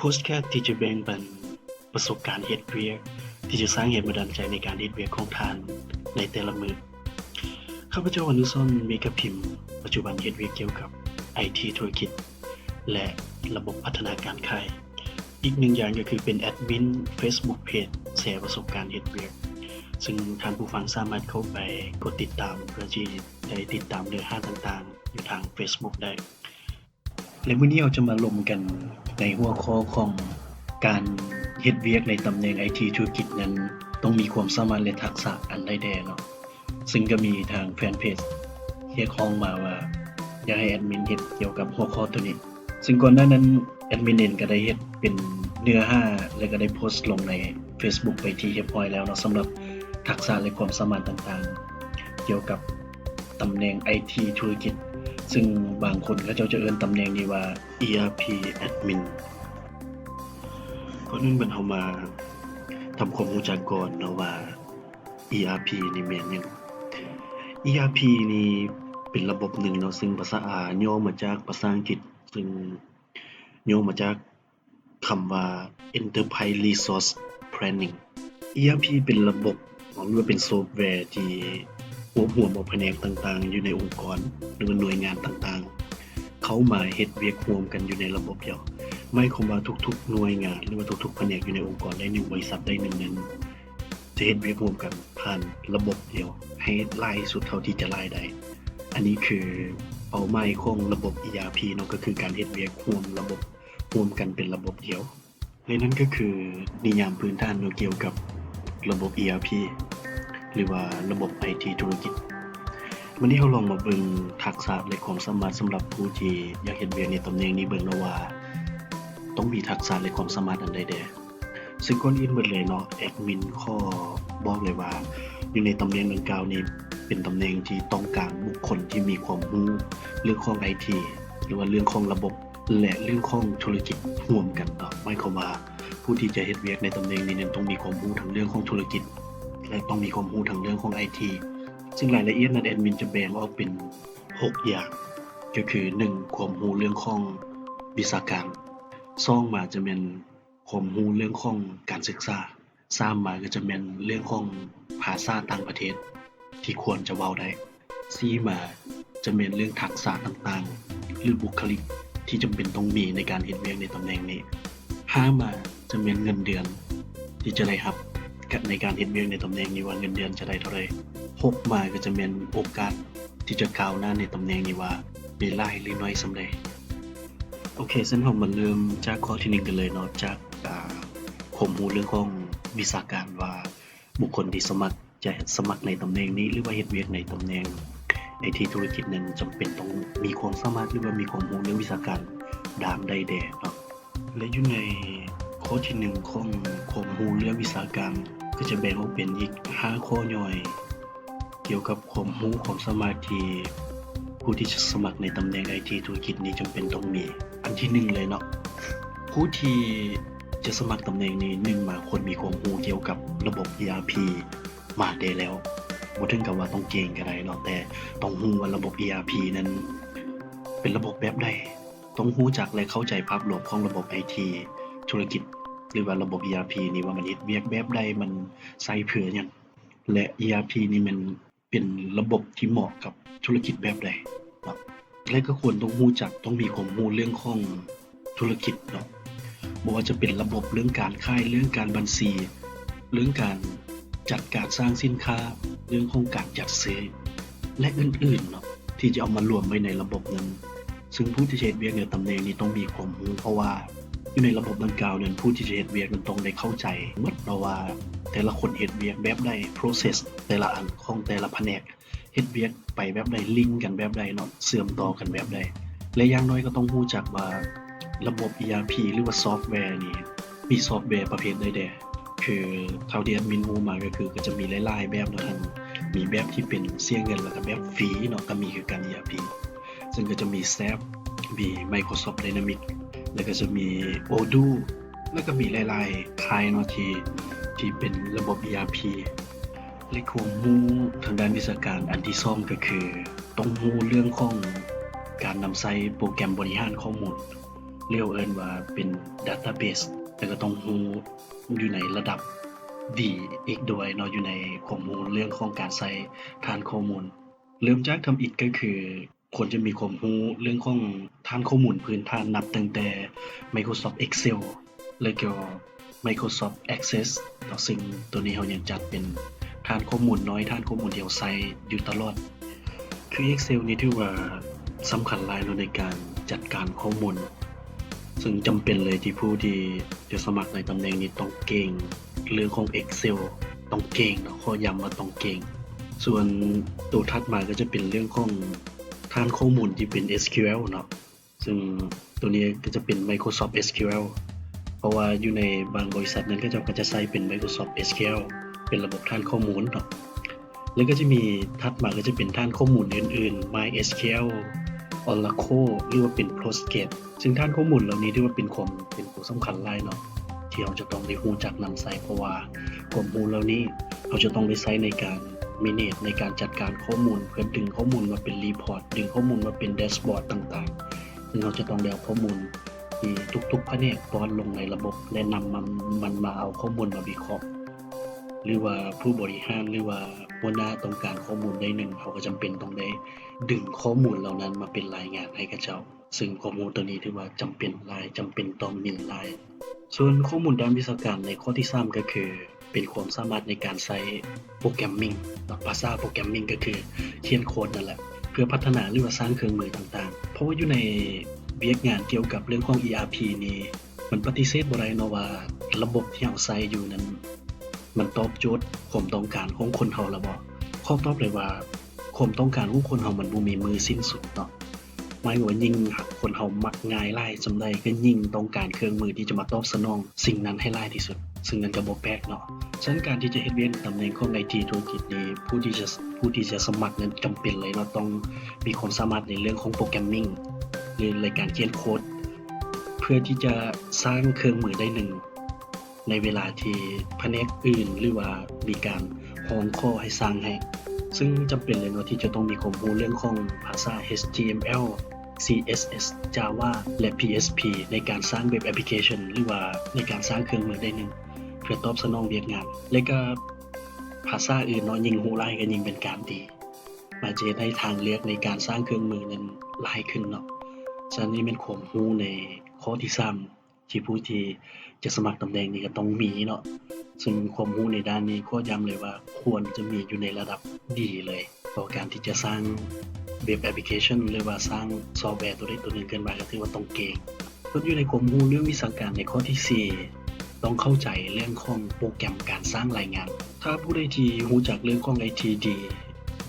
โพสต์แคสต์ที่จะแบ่งปันประสบการณ์เฮ็ดเวียกที่จะสร้างแรงบันดาลใจในการเฮ็ดเวียกของท่านในแต่ละมื้อข้าพเจ้าอนุสรณ์เมฆพิมพ์ปัจจุบันเฮ็ดเวียกเกี่ยวกับ IT ธุรกิจและระบบพัฒนาการขายอีกหนึ่งอย่างก็คือเป็นแอดมิน Facebook Page แชร์ประสบการณ์เฮ็ดเวียกซึ่งท่านผู้ฟังสามารถเข้าไปกดติดตามเพื่อที่ได้ติดตามเนื้อหาต่างๆอยู่ทาง Facebook ได้และมื้อนี้เราจะมาลงกันในหัวข้อของการเฮ็ดเวียกในตำแหน่ง IT ธุรกิจนั้นต้องมีความสามารถและทักษะอันใดแด่เนาะซึ่งก็มีทางแฟนเพจเรียกร้องมาว่าอยากให้แอดมินเฮ็ดเกี่ยวกับหัวข้อตัวนี้ซึ่งก่อนหน้านั้นแอดมินเองก็ได้เฮ็ดเป็นเนื้อหาและก็ได้โพสต์ลงใน Facebook ไปที่เรียบร้อยแล้วเนาะสำหรับทักษะและความสามารถต่างๆเกี่ยวกับตำแหน่ง IT ธุรกิจซึ่งบางคนเขาจะเอิ้นตำแหน่งนี้ว่า ERP Admin ก่อนอื่นเฮามาทำความรู้จักก่อนเนาะว่า ERP นี่แม่นหยัง ERP นี่เป็นระบบหนึ่งเนาะซึ่งภาษาย่อมาจากภาษาอังกฤษซึ่งย่อมาจากคำว่า Enterprise Resource Planning ERP เป็นระบบหรือว่าเป็นซอฟต์แวร์ที่รวบรวมเอาแผนกต่างๆอยู่ในองค์กรหรือว่าหน่วยงานต่างๆเข้ามาเฮ็ดเวียกร่วมกันอยู่ในระบบเดียวหมายความว่าทุกๆหน่วยงานหรือว่าทุกๆแผนกอยู่ในองค์กรใดหนึ่งบริษัทใดหนึ่งนั้นจะเฮ็ดเวียกร่วมกันผ่านระบบเดียวให้หลายสุดเท่าที่จะหลายได้อันนี้คือเป้าหมายของระบบ ERP เนาะก็คือการเฮ็ดเวียกร่วมระบบร่วมกันเป็นระบบเดียวและนั่นก็คือนิยามพื้นฐานเกี่ยวกับระบบ ERP หรือว่าระบบ IT ธุรกิจวันนี้เราลองมาเบิ่งทักษะและความสามารถสำหรับผู้ที่อยากเฮ็ดเวียกในตำแหน่งนี้เบิ่งแล้วว่าต้องมีทักษะและความสามารถอันใดแด่ซึ่งก่อนอื่นเบิดเลยเนาะแอดมินขอบอกเลยว่าอยู่ในตำแหน่งดังกล่าวนี้เป็นตำแหน่งที่ต้องการบุคคลที่มีความรู้เรื่องของ IT หรือว่าเรื่องของระบบและเรื่องของธุรกิจร่วมกันเนาะหมายความว่าผู้ที่จะเฮ็ดเวียกในตำแหน่งนี้นั้นต้องมีความรู้ทั้งเรื่องของธุรกิจและต้องมีความรู้ทั้งเรื่องของ IT ซึ่งรายละเอียดนั้นแอดมินจะแบ่งออกเป็น6อย่างก็คือ1ความรู้เรื่องของวิชาการ2มาจะแม่นความรู้เรื่องของการศึกษา3มาก็จะแม่นเรื่องของภาษาต่างประเทศที่ควรจะเว้าได้4มาจะแม่นเรื่องทักษะต่างๆหรือบุคลิกที่จำเป็นต้องมีในการเฮ็ดเวียกในตำแหน่งนี้5มาจะแม่นเงินเดือนที่จะได้รับในการเฮ็ดเวียกในตำแหน่งนี้ว่าเงินเดือนจะได้เท่าใด6มาก็จะแม่นโอกาสที่จะก้าวหน้าในตำแหน่งนี้ว่ามีหลายหรือน้อยส่ำใดโอเคซึ่งเรามาเริ่มจากข้อที่1กันเลยเนาะจากความรู้เรื่องของวิชาการว่าบุคคลที่สมัครในตำแหน่งนี้หรือว่าเฮ็ดเวียกในตำแหน่งIT ธุรกิจนั้นจำเป็นต้องมีความสามารถหรือว่ามีความรู้เรื่องวิชาการด้านใดแด่เนาะและอยู่ในข้อที่1ของความรู้เรื่องวิชาการก็จะแบ่งออกเป็นอีก5ข้อย่อยเกี่ยวกับความรู้ความสามารถที่ผู้ที่จะสมัครในตำแหน่ง IT ธุรกิจนี้จำเป็นต้องมีอันที่1เลยเนาะผู้ที่จะสมัครตำแหน่งนี้1มาควรมีความรู้เกี่ยวกับระบบ ERP มากได้แล้วบ่ถึงกับว่าต้องเก่งก็ได้เนาะแต่ต้องรู้ว่าระบบ ERP นั้นเป็นระบบแบบใดต้องรู้จักและเข้าใจภาพรวมของระบบ IT ธุรกิจหรือว่าระบบ ERP นี่ว่ามันเฮ็ดเวียกแบบใดมันใช้เพื่อหยังและ ERP นี่มันเป็นระบบที่เหมาะกับธุรกิจแบบใดเนาะและก็ควรต้องรู้จักต้องมีความรู้เรื่องของธุรกิจเนาะบ่ว่าจะเป็นระบบเรื่องการขายเรื่องการบัญชีเรื่องการจัดการสร้างสินค้าเรื่องของการจัดซื้อและอื่นๆเนาะที่จะเอามารวมไว้ในระบบนั้นซึ่งผู้ที่จะเฮ็ดเวียกในตำแหน่งนี้ต้องมีความรู้เพราะว่าอยู่ในระบบดังกล่าวนั้นผู้ที่จะเฮ็ดเวียกนั้นต้องได้เข้าใจหมดว่าแต่ละคนเฮ็ดเวียกแบบใด process แต่ละอันของแต่ละแผนกเฮ็ดเวียกไปแบบใดลิงก์กันแบบใดเนาะเชื่อมต่อกันแบบใดและอย่างน้อยก็ต้องรู้จักว่าระบบ ERP หรือว่าซอฟต์แวร์นี่มีซอฟต์แวร์ประเภทใดแด่คือเท่าที่แอดมินรู้มาก็จะมีหลายๆแบบเนาะทั้งมีแบบที่เป็นเสียเงินแล้วก็แบบฟรีเนาะก็มีคือกัน ERP ซึ่งก็จะมี SAP มี Microsoft Dynamics แล้วก็จะมี Odoo แล้วก็มีหลายๆค่ายเนาะที่เป็นระบบ ERP และความรู้ทางด้านวิชาการอันที่2ก็คือต้องรู้เรื่องของการนำใช้โปรแกรมบริหารข้อมูล เรียกเอิ้นว่าเป็น Database แต่ก็ต้องรู้อยู่ในระดับดีอีกด้วยเนาะอยู่ในข้อมูลเรื่องของการใช้ฐานข้อมูลเริ่มจากทำอิฐก็คือควรจะมีความรู้เรื่องของฐานข้อมูลพื้นฐานนับตั้งแต่ Microsoft Excel แล้วก็ Microsoft Access เนาะซึ่งตัวนี้เรายังจัดเป็นฐานข้อมูลน้อยฐานข้อมูลที่เราใช้อยู่ตลอดคือ Excel นี่ถือว่าสำคัญหลายเนาะในการจัดการข้อมูลซึ่งจำเป็นเลยที่ผู้ที่จะสมัครในตำแหน่งนี้ต้องเก่งเรื่องของ Excel ต้องเก่งเนาะขอย้ำว่าต้องเก่งส่วนตัวถัดมาก็จะเป็นเรื่องของฐานข้อมูลที่เป็น SQL เนาะซึ่งตัวนี้ก็จะเป็น Microsoft SQL เพราะว่าอยู่ในบางบริษัทนั้นก็จะใช้เป็น Microsoft SQL เป็นระบบฐานข้อมูลเนาะแล้วก็จะมีถัดมาก็จะเป็นฐานข้อมูลอื่นๆ MySQL Oracle หรือว่าเป็น Postgres ซึ่งฐานข้อมูลเหล่านี้ถือว่าเป็นตัวสำคัญหลายเนาะที่เราจะต้องได้รู้จักนำใช้เพราะว่าข้อมูลเหล่านี้เราจะต้องได้ใช้ในการ manage ในการจัดการข้อมูลเพื่อดึงข้อมูลมาเป็นรีพอร์ตดึงข้อมูลมาเป็นแดชบอร์ดต่างๆซึ่งเราจะต้องได้เอาข้อมูลที่ทุกๆแผนกป้อนลงในระบบและนำมันมาเอาข้อมูลมาวิเคราะห์หรือว่าผู้บริหารหรือว่าหัวหน้าต้องการข้อมูลใดหนึ่งเขาก็จำเป็นต้องได้ดึงข้อมูลเหล่านั้นมาเป็นรายงานให้กับเจ้าซึ่งข้อมูลตัวนี้ถือว่าจำเป็นต้องมีหลายส่วนข้อมูลด้านวิชาการในข้อที่3ก็คือเป็นความสามารถในการใช้โปรแกรมมิ่งภาษาโปรแกรมมิ่งก็คือเขียนโค้ดนั่นแหละเพื่อพัฒนาหรือว่าสร้างเครื่องมือต่างๆเพราะว่าอยู่ในเวียกงานเกี่ยวกับเรื่องของ ERP นี่มันปฏิเสธบ่ได้เนาะว่าระบบที่เราใช้อยู่นั้นมันตอบโจทย์ความต้องการของคนเฮาแล้วบ่ขอตอบเลยว่าความต้องการของคนเฮามันบ่มีมือสิ้นสุดเนาะหมายว่ายิ่งคนเฮามักง่ายหลายส่ำใดก็ยิ่งต้องการเครื่องมือที่จะมาตอบสนองสิ่งนั้นให้หลายที่สุดซึ่งนั้นก็บ่แปลกเนาะฉะนั้นการที่จะเฮ็ดเวียกตำแหน่งของ IT ธุรกิจนี้ผู้ที่จะสมัครนั้นจำเป็นเลยเนาะต้องมีความสามารถในเรื่องของโปรแกรมมิ่งหรือในการเขียนโค้ดเพื่อที่จะสร้างเครื่องมือได้หนึ่งในเวลาที่แผนกอื่นหรือว่ามีการฮ้องขอให้สร้างให้ซึ่งจำเป็นเลยเนาะที่จะต้องมีความรู้เรื่องของภาษา HTML CSS Java และ PHP ในการสร้างเว็บแอปพลิเคชันหรือว่าในการสร้างเครื่องมือได้หนึ่งเพื่อตอบสนองเวียกงานและก็ภาษาอื่นเนาะยิ่งรู้หลายก็ยิ่งเป็นการดีมันจะได้ทางเลือกในการสร้างเครื่องมือนั้นหลายขึ้นเนาะฉะนั้นนี่เป็นความรู้ในข้อที่3ที่ผู้ที่จะสมัครตำแหน่งนี้ก็ต้องมีเนาะซึ่งความรู้ในด้านนี้ก็ย้ำเลยว่าควรจะมีอยู่ในระดับดีเลยต่อการที่จะสร้างเว็บแอปพลิเคชันหรือว่าสร้างซอฟต์แวร์ตัวใดตัวหนึ่งขึ้นมาก็ถือว่าต้องเก่งส่วนอยู่ในความรู้เรื่องวิชาการในข้อที่4ต้องเข้าใจเรื่องของโปรแกรมการสร้างรายงานถ้าผู้ใดที่รู้จักเรื่องของ IT ดี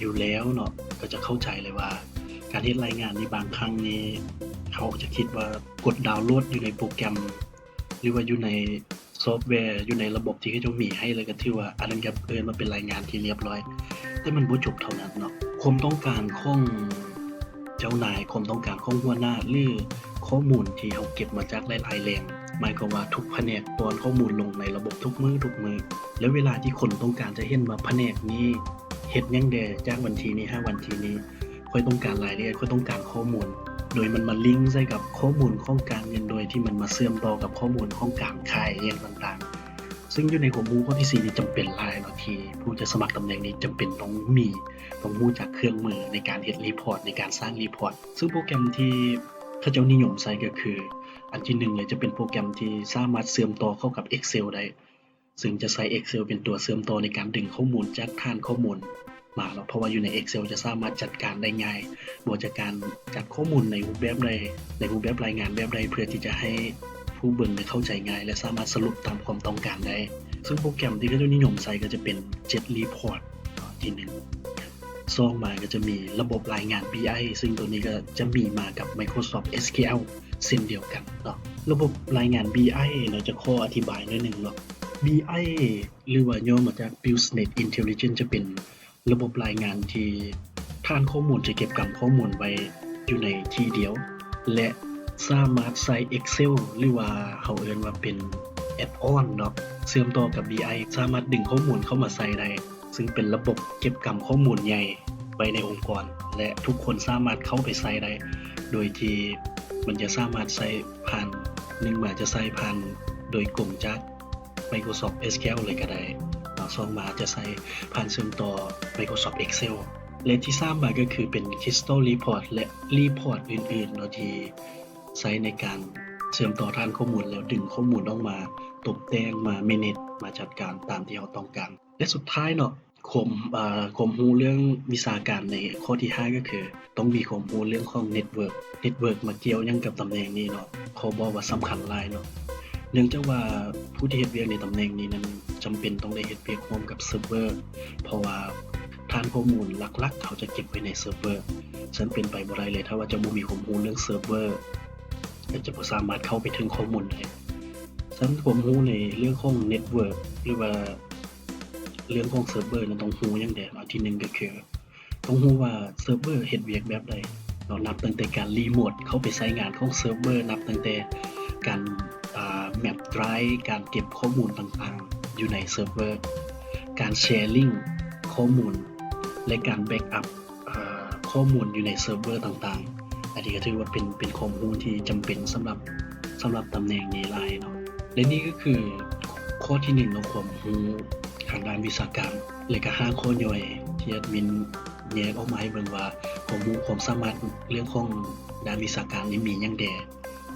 อยู่แล้วเนาะก็จะเข้าใจเลยว่าการเฮ็ดรายงานในบางครั้งนี้เขาจะคิดว่ากดดาวน์โหลดอยู่ในโปรแกรมหรือว่าอยู่ในซอฟต์แวร์อยู่ในระบบที่เขาจะมีให้เลยก็ถือว่าอันนั้นก็เอิ้นว่าเป็นรายงานที่เรียบร้อยแต่มันบ่จบเท่านั้นเนาะความต้องการของเจ้านายความต้องการของหัวหน้าหรือข้อมูลที่เขาเก็บมาจากหลายๆแหล่งหมายความว่าทุกแผนกป้อนข้อมูลลงในระบบทุกมื้อแล้วเวลาที่คนต้องการจะเห็นว่าแผนกนี้เฮ็ดหยังแดจากวันที่นี้วันที่นี้ข้อยต้องการรายละเอียดข้อยต้องการข้อมูลโดยมันมาลิงก์ใส่กับข้อมูลของการเงินโดยที่มันมาเชื่อมต่อกับข้อมูลของการขายอย่างต่างๆซึ่งอยู่ในความรู้ข้อที่4นี่จำเป็นหลายเนาะที่ผู้จะสมัครตำแหน่งนี้จำเป็นต้องรู้จักเครื่องมือในการเฮ็ดรีพอร์ตในการสร้างรีพอร์ตซึ่งโปรแกรมที่เขาเจ้านิยมใช้ก็คืออันที่1เลยจะเป็นโปรแกรมที่สามารถเชื่อมต่อเข้ากับ Excel ได้ซึ่งจะใช้ Excel เป็นตัวเชื่อมต่อในการดึงข้อมูลจากฐานข้อมูลมาเนาะเพราะว่าอยู่ใน Excel จะสามารถจัดการได้ง่ายบ่ว่าจะการจัดข้อมูลในรูปแบบใดในรูปแบบรายงานแบบใดเพื่อที่จะให้ผู้เบิ่งได้เข้าใจง่ายและสามารถสรุปตามความต้องการได้ซึ่งโปรแกรมที่เขานิยมใช้ก็จะเป็น Jet Report ที่1 2มาก็จะมีระบบรายงาน BI ซึ่งตัวนี้ก็จะมีมากับ Microsoft SQL เช่นเดียวกันเนาะระบบรายงาน BI เราจะขออธิบายหน่อยนึงเนาะ BI หรือว่าย่อมาจาก Business Intelligence จะเป็นระบบรายงานที่ฐานข้อมูลจะเก็บกำข้อมูลไว้อยู่ในที่เดียวและสามารถใช้ Excel หรือว่าเขาเรียกว่าเป็น Add-on เนาะเชื่อมต่อกับ BI สามารถดึงข้อมูลเข้ามาใส่ได้ซึ่งเป็นระบบเก็บกำข้อมูลใหญ่ไว้ในองค์กรและทุกคนสามารถเข้าไปใส่ได้โดยที่ มันจะสามารถใช้ผ่าน1มาจะใช้ผ่านโดยกงจาก Microsoft SQL เลยก็ได้2มาจะใช้ผ่านเชื่อมต่อ Microsoft Excel และที่3มาก็คือเป็น Crystal Report และ Report อื่นๆเนาะที่ใช้ในการเชื่อมต่อฐานข้อมูลแล้วดึงข้อมูลออกมาตกแต่งมา manage มาจัดการตามที่เราต้องการและสุดท้ายเนาะความรู้เรื่องวิชาการในข้อที่5ก็คือต้องมีความรู้เรื่องของ Network มาเกี่ยวยังกับตำแหน่งนี้เนาะเขาบอกว่าสำคัญหลายเนาะเนื่องจากว่าผู้ที่เฮ็ดเวียกในตำแหน่งนี้นั้นจำเป็นต้องได้เฮ็ดเวียกร่วมกับเซิร์ฟเวอร์เพราะว่าฐานข้อมูลหลักๆเขาจะเก็บไว้ในเซิร์ฟเวอร์ฉะนั้นเป็นไปบ่ได้เลยถ้าว่าจะบ่มีความรู้เรื่องเซิร์ฟเวอร์ก็จะบ่สามารถเข้าไปถึงข้อมูลได้ฉะนั้นความรู้ในเรื่องของ Network หรือว่าเรื่องของเซิร์ฟเวอร์นั้นต้องรู้อย่างใดอันที่1ก็คือต้องรู้ว่าเซิร์ฟเวอร์เฮ็ดเวียกแบบใดเรานับตั้งแต่การรีโมทเข้าไปใช้งานของเซิร์ฟเวอร์นับตั้งแต่การmap drive การเก็บข้อมูลต่างๆอยู่ในเซิร์ฟเวอร์การแชร์ลิงก์ข้อมูลและการแบ็กอัพข้อมูลอยู่ในเซิร์ฟเวอร์ต่างๆอันนี้ก็ถือว่าเป็นข้อมูลที่จำเป็นสำหรับตำแหน่งนี้หลายเนาะและนี่ก็คือข้อที่1เนาะความรู้ทางด้านวิชาการและก็5ข้อย่อยที่แอดมินแยกออกมาให้เบิ่งว่าความรู้ความสามารถเรื่องของด้านวิชาการนี้มีหยังแด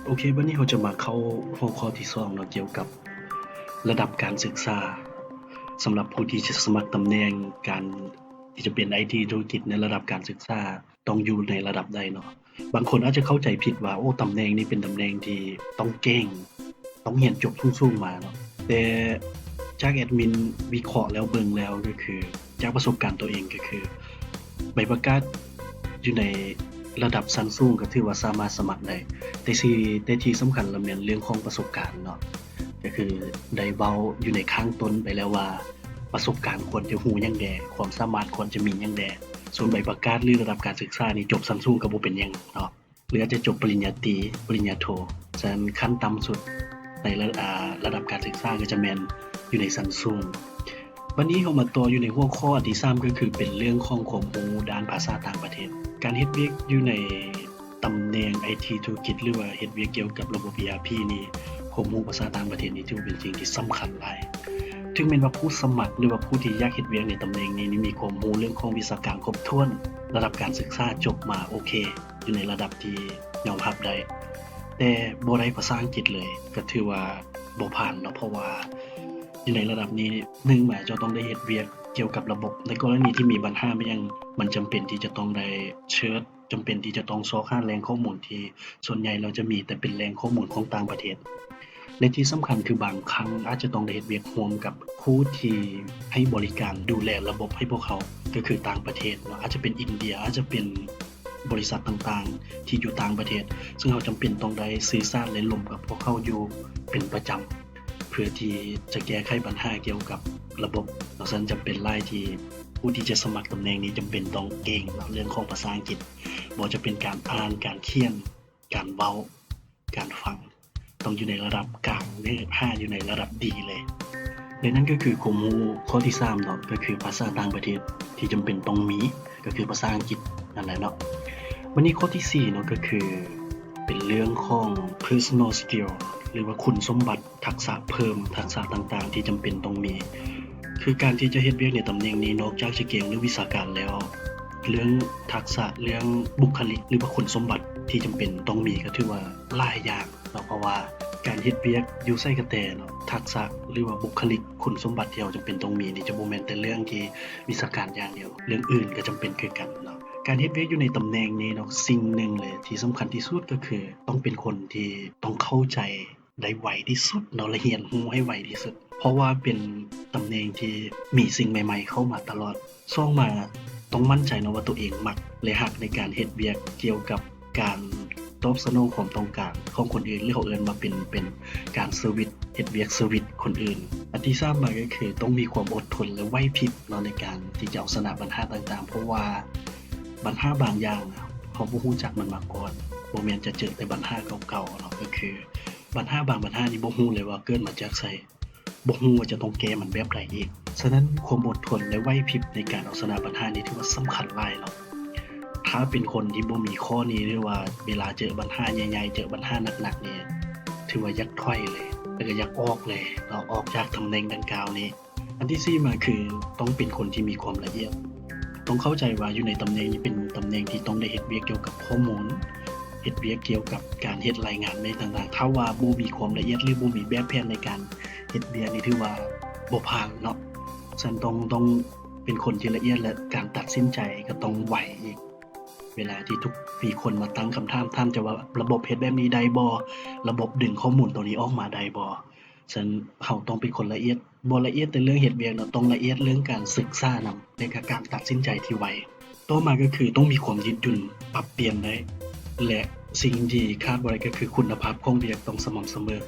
โอเควันนี้เราจะมาเข้าหัวข้อที่2เนาะเกี่ยวกับระดับการศึกษาสำหรับผู้ที่จะสมัครตำแหน่งการที่จะเป็น IT ธุรกิจในระดับการศึกษาต้องอยู่ในระดับใดเนาะบางคนอาจจะเข้าใจผิดว่าโอ้ตำแหน่งนี้เป็นตำแหน่งที่ต้องเก่งต้องเรียนจบสูงๆมาเนาะแต่จากแอดมินวิเคราะห์แล้วเบิ่งแล้วก็คือจากประสบการณ์ตัวเองก็คือใบประกาศอยู่ในระดับชั้นสูงก็ถือว่าสามารถสมัครได้แต่ที่สำคัญแล้วแม่นเรื่องของประสบการณ์เนาะก็คือได้เว้าอยู่ในข้างต้นไปแล้วว่าประสบการณ์ควรจะรู้หยังแดความสามารถควรจะมีหยังแดส่วนใบประกาศหรือระดับการศึกษานี่จบชั้นสูงก็บ่เป็นหยังเนาะหรืออาจจะจบปริญญาตรีปริญญาโทฉะนั้นขั้นต่ำสุดในระดับการศึกษาก็จะแม่นอยู่ในชั้นสูงวันนี้เรามาต่ออยู่ในหัวข้อที่3ก็คือเป็นเรื่องของความรู้ด้านภาษาต่างประเทศการเฮ็ดเวียกอยู่ในตำแหน่ง IT ธุรกิจหรือว่าเฮ็ดเวียกเกี่ยวกับระบบ ERP นี่ความรู้ภาษาต่างประเทศนี่ถือเป็นสิ่งที่สำคัญหลายถึงแม้ว่าผู้สมัครหรือว่าผู้ที่อยากเฮ็ดเวียกในตำแหน่งนี้มีความรู้เรื่องของวิชาการครบถ้วนระดับการศึกษาจบมาโอเคอยู่ในระดับที่ยอมรับได้แต่บ่ได้ภาษาอังกฤษเลยก็ถือว่าบ่ผ่านเนาะเพราะว่าอยู่ในระดับนี้1มาจะต้องได้เฮ็ดเวียกเกี่ยวกับระบบในกรณีที่มีปัญหามันจำเป็นที่จะต้องได้เชิญจำเป็นที่จะต้องซอกหาแหล่งข้อมูลที่ส่วนใหญ่เราจะมีแต่เป็นแหล่งข้อมูลของต่างประเทศและที่สำคัญคือบางครั้งอาจจะต้องได้เฮ็ดเวียกร่วมกับผู้ที่ให้บริการดูแลระบบให้พวกเขาก็คือต่างประเทศเนาะอาจจะเป็นอินเดียอาจจะเป็นบริษัทต่างๆที่อยู่ต่างประเทศซึ่งเราจำเป็นต้องได้สื่อสารและร่วมกับพวกเขาอยู่เป็นประจำเพื่อที่จะแก้ไขปัญหาเกี่ยวกับระบบเพราะฉะนั้นจำเป็นหลายที่ผู้ที่จะสมัครตำแหน่งนี้จำเป็นต้องเก่งเรื่องของภาษาอังกฤษบ่ว่าจะเป็นการอ่านการเขียนการเว้าการฟังต้องอยู่ในระดับกลางหรือ5อยู่ในระดับดีเลยและนั่นก็คือความรู้ข้อที่3เนาะก็คือภาษาต่างประเทศที่จำเป็นต้องมีก็คือภาษาอังกฤษนั่นแหละเนาะวันนี้ข้อที่4เนาะก็คือเป็นเรื่องของ personal skill หรือว่าคุณสมบัติทักษะเพิ่มทักษะต่างๆที่จำเป็นต้องมีคือการที่จะเฮ็ดเวียกในตำแหน่งนี้นอกจากจะเก่งเรื่องวิชาการแล้วเรื่องทักษะเรื่องบุคลิกหรือว่าคุณสมบัติที่จำเป็นต้องมีก็ถือว่าหลายอย่างเนาะเพราะว่าการเฮ็ดเวียกอยู่ไสก็แต่เนาะทักษะหรือว่าบุคลิกคุณสมบัติที่เราจำเป็นต้องมีนี่จะบ่แม่นแต่เรื่องที่วิชาการอย่างเดียวเรื่องอื่นก็จำเป็นคือกันเนาะการเฮ็ดเวียกอยู่ในตำแหน่งนี้เนาะสิ่งหนึ่งเลยที่สำคัญที่สุดก็คือต้องเป็นคนที่ต้องเข้าใจได้ไวที่สุดเนาะและเรียนรู้ให้ไวที่สุดเพราะว่าเป็นตำแหน่งที่มีสิ่งใหม่ๆเข้ามาตลอด2มาต้องมั่นใจเนาะว่าตัวเองมักและฮักในการเฮ็ดเวียกเกี่ยวกับการตอบสนองความต้องการของคนอื่นหรือเขาเอิ้นว่าเป็นการเซอร์วิสเฮ็ดเวียกเซอร์วิสคนอื่นอันที่3มาก็คือต้องมีความอดทนและไหวพริบเนาะในการที่จะเอาชนะปัญหาต่างๆเพราะว่าปัญหาบางอย่างเขาบ่รู้จักมันมาก่อนบ่แม่นจะเจอแต่ปัญหาเก่าๆเนาะก็คือปัญหาบางปัญหานี่บ่รู้เลยว่าเกิดมาจากไสบ่รู้ว่าจะต้องแก้มันแบบใดอีกฉะนั้นความอดทนและไหวพริบในการเอาชนะปัญหานี้ถือว่าสำคัญหลายเนาะ ถ้าเป็นคนที่บ่มีข้อนี้หรือว่าเวลาเจอปัญหาใหญ่ๆเจอปัญหาหนักๆนี่ถือว่ายักถอยเลยแล้วก็ยักออกเลยเราออกจากตำแหน่งดังกล่าวนี้อันที่สี่มาคือต้องเป็นคนที่มีความละเอียดต้องเข้าใจว่าอยู่ในตำแหน่งนี้เป็นตำแหน่งที่ต้องได้เฮ็ดเวียกเกี่ยวกับข้อมูลเฮ็ดเวียกเกี่ยวกับการเฮ็ดรายงานในต่างๆถ้าว่าบ่มีความละเอียดหรือบ่มีแบบแผนในการเฮ็ดเวียกนี่ถือว่าบ่ผ่านเนาะฉันต้องเป็นคนที่ละเอียดและการตัดสินใจก็ต้องไวอีกเวลาที่มีคนมาตั้งคำถามท่านจะว่าระบบเฮ็ดแบบนี้ได้บ่ระบบดึงข้อมูลตรงนี้ออกมาได้บ่ฉันเฮาต้องเป็นคนละเอียดบ่ละเอียดแต่เรื่องเฮ็ดเวียกเนาะต้องละเอียดเรื่องการศึกษานำในการตัดสินใจที่ไวต่อมาก็คือต้องมีความยืดหยุ่นปรับเปลี่ยนได้และสิ่งที่คาดบ่ได้ก็คือคุณภาพของเวียกต้องสม่ำเสมอ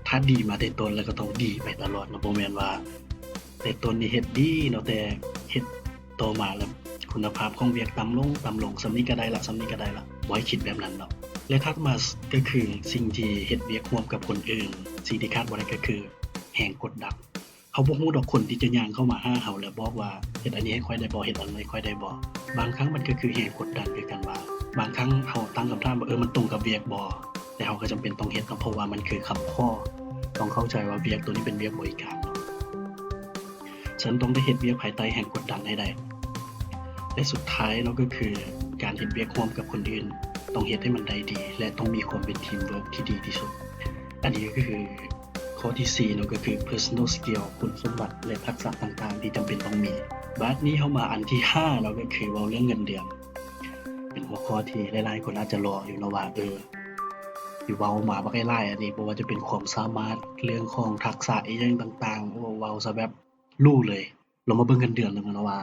ถ้าดีมาแต่ต้นแล้วก็ต้องดีไปตลอดเนาะบ่แม่นว่าแต่ต้นนี่เฮ็ดดีเนาะแต่เฮ็ดต่อมาแล้วคุณภาพของเวียกต่ำลงส่ำนี้ก็ได้ละส่ำนี้ก็ได้ละบ่ให้คิดแบบนั้นเนาะและถัดมาก็คือสิ่งที่เฮ็ดเวียกร่วมกับคนอื่นสิ่งที่คาดบ่ได้ก็คือแรงกดดันเขาบ่ฮู้ดอกคนที่จะย่างเข้ามาหาเฮาแล้วบอกว่าเฮ็ดอันนี้ให้ค่อยได้บ่เฮ็ดอันนี้ค่อยได้บ่บางครั้งมันก็คือแรงกดดันคือกันว่าบางครั้งเฮาตั้งคำถามว่ามันตรงกับเวียกบ่แต่เฮาก็จำเป็นต้องเฮ็ดเนาะเพราะว่ามันคือคำข้อต้องเข้าใจว่าเวียกตัวนี้เป็นเวียกบริการฉันต้องได้เฮ็ดเวียกภายใต้แรงกดดันให้ได้และสุดท้ายเนาะก็คือการเฮ็ดเวียกร่วมกับคนอื่นต้องเฮ็ดให้มันได้ดีและต้องมีความเป็นทีมเวิร์คที่ดีที่สุดอันนี้ก็คือข้อที่4เนาะก็คือ personal skill คุณสมบัติและทักษะต่างๆที่จำเป็นต้องมีบัดนี้เฮามาอันที่5เนาะก็คือเว้าเรื่องเงินเดือนเป็นหัวข้อที่หลายๆคนอาจจะรออยู่เนาะว่าที่เว้ามาบักหลายอันนี้บ่ว่าจะเป็นความสามารถเรื่องของทักษะอิหยังต่างๆเว้าซะแบบรู้เลยเรามาเบิ่งเงินเดือนนำกันเนาะว่า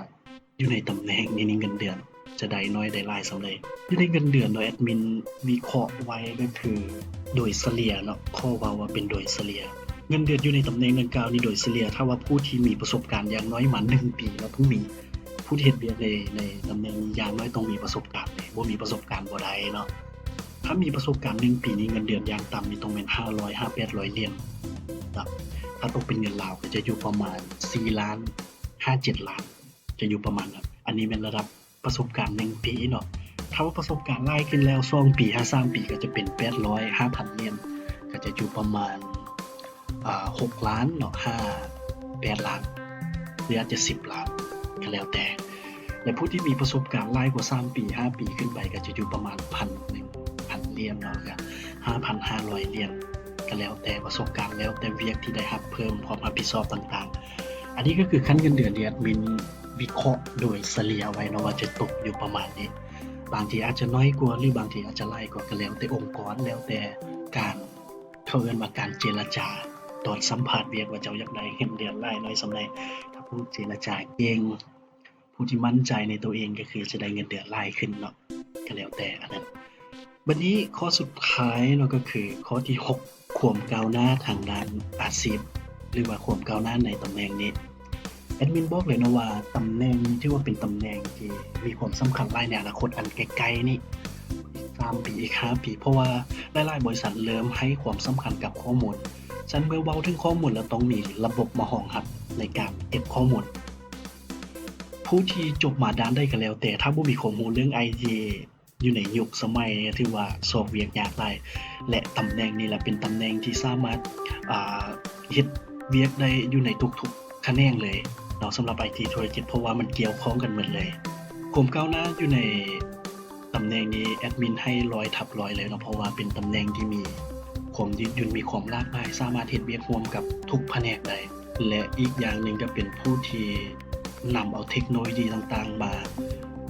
อยู่ในตำแหน่งนี้เงินเดือนจะได้น้อยได้หลายส่ำใดอยู่ในเงินเดือนเนาะแอดมินวิเคราะห์ไว้ก็คือโดยเฉลี่ยเนาะข้อเว้าว่าเป็นโดยเฉลี่ยเงินเดือนอยู่ในตำแหน่งดังกล่าวนี้โดยเฉลี่ยถ้าว่าผู้ที่มีประสบการณ์อย่างน้อยมา1ปีแล้วต้องมีผู้ที่เฮ็ดเวียกในตำแหน่งนี้อย่างน้อยต้องมีประสบการณ์บ่มีประสบการณ์บ่ได้เนาะถ้ามีประสบการณ์1ปีนี้เงินเดือนอย่างต่ำนี่ต้องแม่น500-800เหรียญครับถ้าตกเป็นเงินลาวก็จะอยู่ประมาณ4ล้าน5-7 ล้านจะอยู่ประมาณนั้นอันนี้เป็นระดับประสบการณ์1ปีเนาะถ้าว่าประสบการณ์หลายขึ้นแล้ว2ปี3ปีก็จะเป็น800-5,000เหรียญก็จะอยู่ประมาณ6ล้านเนาะ5-8ล้านหรืออาจจะ10ล้านก็แล้วแต่และผู้ที่มีประสบการณ์หลายกว่า3ปี5ปีขึ้นไปก็จะอยู่ประมาณ 1,000 เหรียญเนาะก็ 5,500 เหรียญก็แล้วแต่ประสบการณ์แล้วแต่เวียกที่ได้รับเพิ่มความรับผิดชอบต่างๆอันนี้ก็คือขั้นเงินเดือนที่แอดมินวิเคราะห์โดยเฉลี่ยไว้เนาะว่าจะตกอยู่ประมาณนี้บางทีอาจจะน้อยกว่าหรือบางทีอาจจะหลายกว่าก็แล้วแต่องค์กรแล้วแต่การเขาเอิ้นว่าการเจรจาตอนสัมภาษณ์เวียกว่าเจ้าอยากได้เงินเดือนหลายน้อยส่ำใดถ้าผู้เจรจาเก่งผู้ที่มั่นใจในตัวเองก็คือจะได้เงินเดือนหลายขึ้นเนาะก็แล้วแต่อันนั้นบัดนี้ข้อสุดท้ายเนาะก็คือข้อที่6ความก้าวหน้าทางด้านอาชีพหรือว่าความก้าวหน้าในตำแหน่งนี้แอดมินบอกเลยนะว่าตำแหน่งที่ว่าเป็นตำแหน่งที่มีความสำคัญหลายในอนาคตอันไกลๆนี่3ปีอีก5ปีเพราะว่าหลายๆบริษัทเริ่มให้ความสำคัญกับข้อมูลฉะนั้นเมื่อเว้าถึงข้อมูลแล้วต้องมีระบบมารองรับในการเก็บข้อมูลผู้ที่จบมาด้านใดก็แล้วแต่ถ้าบ่มีข้อมูลเรื่อง IT อยู่ในยุคสมัยที่ว่าสอบเวียกยากหลายและตำแหน่งนี้แหละเป็นตำแหน่งที่สามารถเฮ็ดเวียกได้อยู่ในทุกๆแขนงเลยเนาะสำหรับ IT ธุรกิจเพราะว่ามันเกี่ยวข้องกันหมดเลยความก้าวหน้าอยู่ในตำแหน่งนี้แอดมินให้100 ทับ 100เลยเนาะเพราะว่าเป็นตำแหน่งที่มีความยืดหยุ่นมีความหลากหลายสามารถเฮ็ดเวียกร่วมกับทุกแผนกได้และอีกอย่างหนึ่งก็เป็นผู้ที่นำเอาเทคโนโลยีต่างๆมา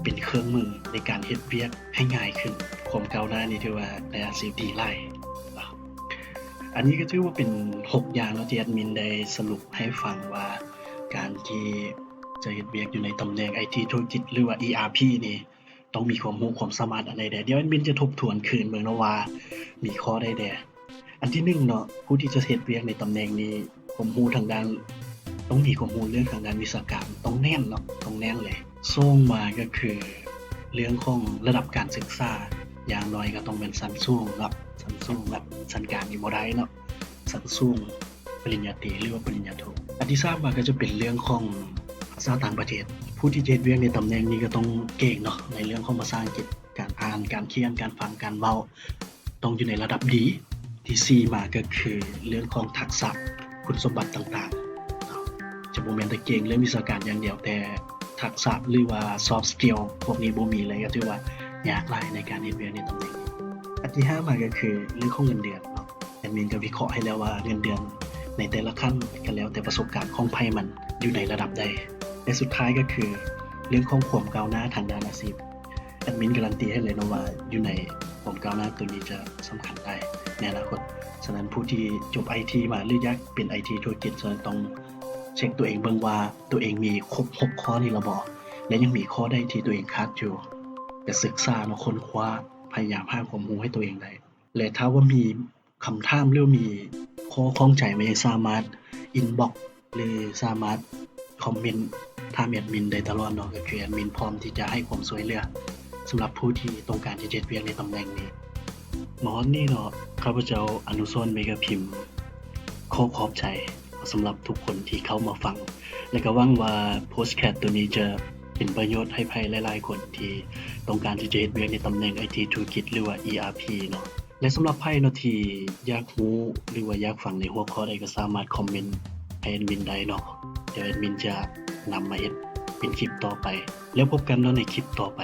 เป็นเครื่องมือในการเฮ็ดเวียกให้ง่ายขึ้นความก้าวหน้านี้ถือว่าในอาชีพดีหลายอันนี้ก็ถือว่าเป็น6อย่างเนาะที่แอดมินได้สรุปให้ฟังว่าการที่จะเฮ็ดเวียกอยู่ในตำแหน่ง IT ธุรกิจหรือว่า ERP นี่ต้องมีความรู้ความสามารถอันใดเดี๋ยวแอดมินจะทบทวนคืนเบิ่งเนาะว่ามีข้อใดแดอันที่1เนาะผู้ที่จะเฮ็ดเวียกในตำแหน่งนี้ความรู้ทางด้านต้องมีความรู้เรื่องทางด้านวิชาการต้องแน่นเนาะต้องแน่นเลยส่งมาก็คือเรื่องของระดับการศึกษาอย่างน้อยก็ต้องเป็นชั้นสูงครับชั้นสูงแบบชั้นกลางนี่บ่ได้เนาะชั้นสูงปริญญาตรีหรือว่าปริญญาโทอันที่3มาก็จะเป็นเรื่องของภาษาต่างประเทศผู้ ผู้ที่จะเฮ็ดเวียกในตำแหน่งนี้ก็ต้องเก่งเนาะในเรื่องของภาษาอังกฤษการอ่านการเขียนการฟังการเว้าต้องอยู่ในระดับดีที่4มาก็คือเรื่องของทักษะคุณสมบัติต่างๆเนาะจะบ่แม่นแต่เก่งเรื่องวิชาการอย่างเดียวแต่ทักษะหรือว่า soft skill พวกนี้บ่มีเลยก็ถือว่ายากหลายในการเฮ็ดเวียกในตำแหน่งนี้อันที่5มาก็คือเรื่องของเงินเดือนเนาะแอดมินก็วิเคราะห์ให้แล้วว่าเงินเดือนในแต่ละขั้นก็แล้วแต่ประสบการณ์ของไผมันอยู่ในระดับใดและสุดท้ายก็คือเรื่องของความก้าวหน้าทางด้านอาชีพแอดมินการันตีให้เลยเนาะว่าอยู่ในความก้าวหน้าตัวนี้จะสำคัญได้ในอนาคตฉะนั้นผู้ที่จบ IT มาหรืออยากเป็น IT ธุรกิจจะต้องเช็คตัวเองเบิ่งว่าตัวเองมีครบ6ข้อนี้หรือบ่และยังมีข้อใดที่ตัวเองขาดอยู่ก็ศึกษาเนาะค้นคว้าพยายามหาความรู้ให้ตัวเองได้และถ้าว่ามีคำถามหรือมีข้อข้องใจไม่สามารถ inbox หรือสามารถคอมเมนต์ถามแอดมินได้ตลอดเนาะก็คือแอดมินพร้อมที่จะให้ความช่วยเหลือสำหรับผู้ที่ต้องการจะเฮ็ดเวียกในตำแหน่งนี้หมอนี่เนาะข้าพเจ้าอนุสรณ์เมกะพิมพ์ขอขอบใจสำหรับทุกคนที่เข้ามาฟังและก็หวังว่าโพสต์แคสต์ตัวนี้จะเป็นประโยชน์ให้ไผหลายๆคนที่ต้องการที่จะเฮ็ดเวียกในตำแหน่ง IT ธุรกิจหรือว่า ERP เนาะและสำหรับไผเนาะที่อยากรู้หรือว่าอยากฟังในหัวข้อใดก็สามารถคอมเมนต์ให้แอดมินได้เนาะเดี๋ยวแอดมินจะนำมาเฮ็ดเป็นคลิปต่อไปแล้วพบกันเนาะในคลิปต่อไป